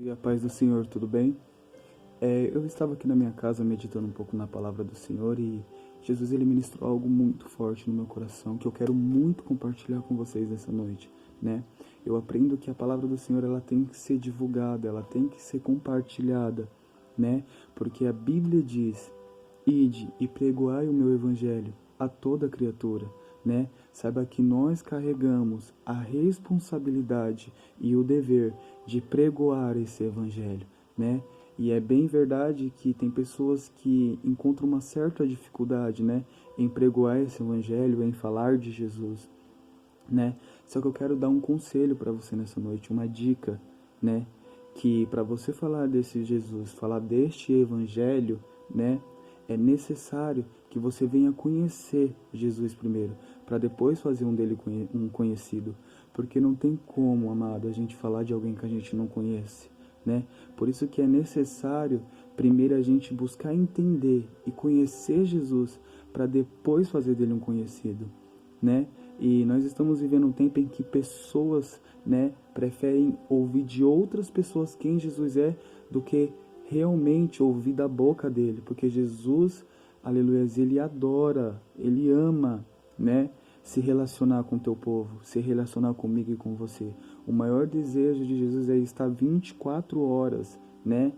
E a paz do Senhor, tudo bem? Eu estava aqui na minha casa meditando um pouco na palavra do Senhor e Jesus ele ministrou algo muito forte no meu coração que eu quero muito compartilhar com vocês essa noite, né? Eu aprendo que a palavra do Senhor ela tem que ser divulgada, ela tem que ser compartilhada, né? Porque a Bíblia diz: "Ide e pregoai o meu evangelho a toda criatura", né? Saiba que nós carregamos a responsabilidade e o dever de pregoar esse evangelho, né? E é bem verdade que tem pessoas que encontram uma certa dificuldade, né, em pregoar esse evangelho, em falar de Jesus, né? Só que eu quero dar um conselho para você nessa noite, uma dica, né, que para você falar desse Jesus, falar deste evangelho, né, é necessário que você venha conhecer Jesus primeiro, para depois fazer um conhecido, porque não tem como, amado, a gente falar de alguém que a gente não conhece, né? Por isso que é necessário primeiro a gente buscar entender e conhecer Jesus para depois fazer dele um conhecido, né? E nós estamos vivendo um tempo em que pessoas, né, preferem ouvir de outras pessoas quem Jesus é do que realmente ouvir da boca dele, porque Jesus, aleluia, ele adora, ele ama, né, se relacionar com o teu povo, se relacionar comigo e com você. O maior desejo de Jesus é estar 24 horas, né,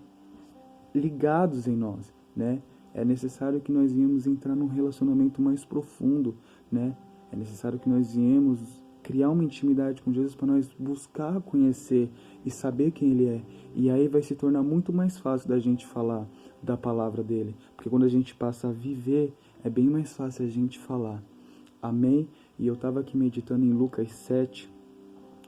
ligados em nós, né? É necessário que nós venhamos entrar num relacionamento mais profundo, né? É necessário que nós venhamos criar uma intimidade com Jesus para nós buscar conhecer e saber quem Ele é. E aí vai se tornar muito mais fácil da gente falar da palavra dele, porque quando a gente passa a viver, é bem mais fácil a gente falar. Amém? E eu estava aqui meditando em Lucas 7,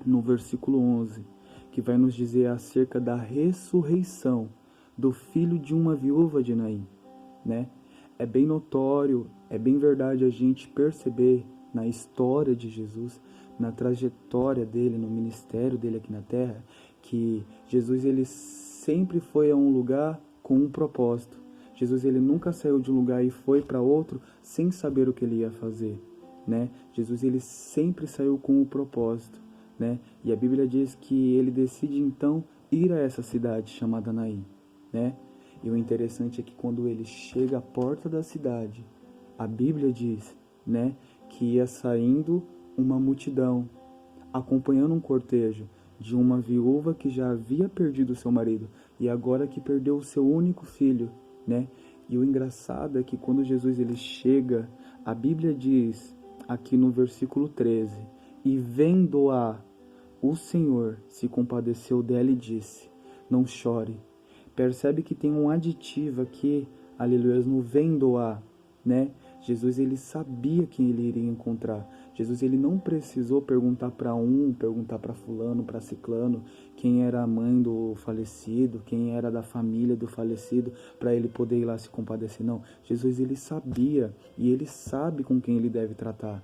no versículo 11, que vai nos dizer acerca da ressurreição do filho de uma viúva de Naim, né? É bem notório, é bem verdade a gente perceber na história de Jesus, na trajetória dele, no ministério dele aqui na terra, que Jesus ele sempre foi a um lugar com um propósito. Jesus ele nunca saiu de um lugar e foi para outro sem saber o que ele ia fazer, né? Jesus ele sempre saiu com o propósito, né? E a Bíblia diz que ele decide então ir a essa cidade chamada Naim, né? E o interessante é que quando ele chega à porta da cidade, a Bíblia diz, né, que ia saindo uma multidão, acompanhando um cortejo de uma viúva que já havia perdido seu marido e agora que perdeu o seu único filho, né? E o engraçado é que quando Jesus ele chega, a Bíblia diz aqui no versículo 13, e vendo-a, o Senhor se compadeceu dela e disse: não chore. Percebe que tem um aditivo aqui, aleluia, no vendo-a, né? Jesus ele sabia quem ele iria encontrar. Jesus ele não precisou perguntar para perguntar para fulano, para ciclano, quem era a mãe do falecido, quem era da família do falecido, para ele poder ir lá se compadecer. Não, Jesus ele sabia e ele sabe com quem ele deve tratar,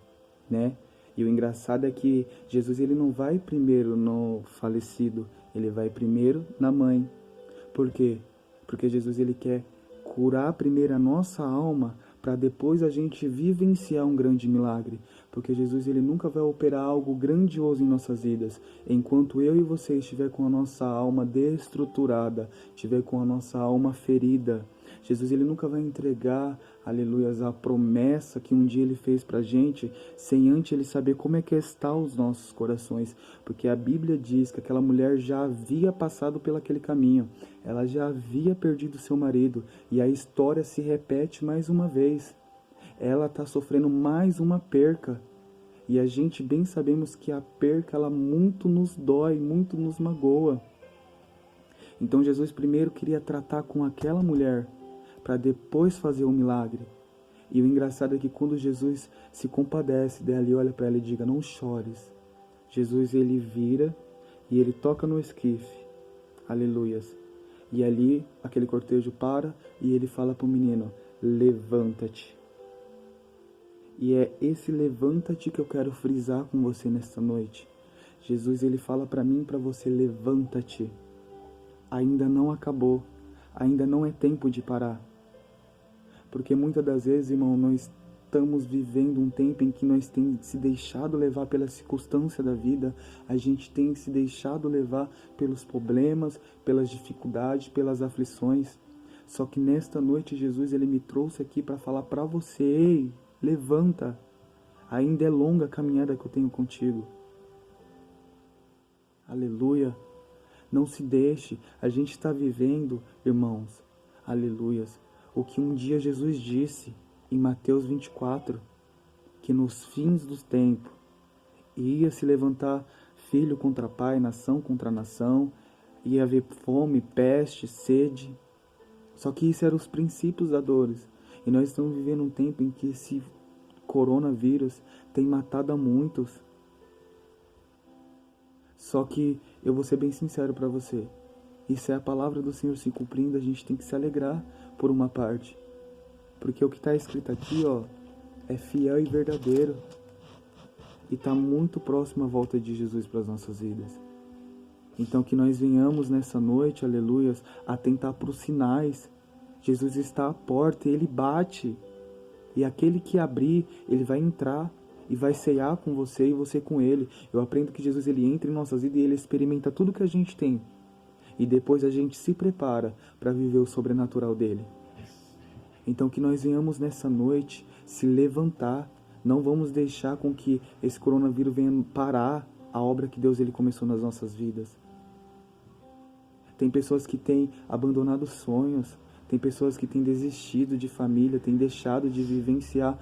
né? E o engraçado é que Jesus ele não vai primeiro no falecido, ele vai primeiro na mãe. Por quê? Porque Jesus ele quer curar primeiro a nossa alma para depois a gente vivenciar um grande milagre. Porque Jesus ele nunca vai operar algo grandioso em nossas vidas enquanto eu e você estiver com a nossa alma destruturada, estiver com a nossa alma ferida. Jesus ele nunca vai entregar, aleluias, a promessa que um dia ele fez para a gente, sem antes ele saber como é que está os nossos corações, porque a Bíblia diz que aquela mulher já havia passado pelo aquele caminho, ela já havia perdido seu marido, e a história se repete mais uma vez. Ela está sofrendo mais uma perca, e a gente bem sabemos que a perca ela muito nos dói, muito nos magoa. Então Jesus primeiro queria tratar com aquela mulher, para depois fazer um milagre. E o engraçado é que quando Jesus se compadece dela e olha para ela e diga, não chores, Jesus ele vira e ele toca no esquife, aleluias. E ali aquele cortejo para e ele fala para o menino, levanta-te. E é esse levanta-te que eu quero frisar com você nesta noite. Jesus ele fala para mim e para você, levanta-te. Ainda não acabou, ainda não é tempo de parar. Porque muitas das vezes, irmão, nós estamos vivendo um tempo em que nós temos se deixado levar pela circunstância da vida, a gente tem se deixado levar pelos problemas, pelas dificuldades, pelas aflições. Só que nesta noite Jesus ele me trouxe aqui para falar para você: ei, levanta, ainda é longa a caminhada que eu tenho contigo. Aleluia. Não se deixe, a gente está vivendo, irmãos, aleluias, o que um dia Jesus disse em Mateus 24, que nos fins dos tempos ia se levantar filho contra pai, nação contra nação, ia haver fome, peste, sede. Só que isso eram os princípios da dores. E nós estamos vivendo um tempo em que esse coronavírus tem matado a muitos. Só que eu vou ser bem sincero para você. Isso é a palavra do Senhor se cumprindo, a gente tem que se alegrar por uma parte. Porque o que está escrito aqui, ó, é fiel e verdadeiro. E está muito próximo à volta de Jesus para as nossas vidas. Então que nós venhamos nessa noite, aleluias, atentar para os sinais. Jesus está à porta e Ele bate. E aquele que abrir, Ele vai entrar e vai ceiar com você e você com Ele. Eu aprendo que Jesus ele entra em nossas vidas e Ele experimenta tudo que a gente tem. E depois a gente se prepara para viver o sobrenatural dEle. Então que nós venhamos nessa noite se levantar. Não vamos deixar com que esse coronavírus venha parar a obra que Deus ele começou nas nossas vidas. Tem pessoas que têm abandonado sonhos. Tem pessoas que têm desistido de família. Têm deixado de vivenciar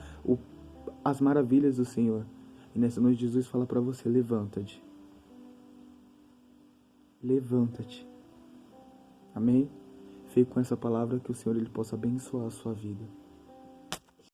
as maravilhas do Senhor. E nessa noite Jesus fala para você: levanta-te. Levanta-te. Amém? Fique com essa palavra, que o Senhor ele possa abençoar a sua vida.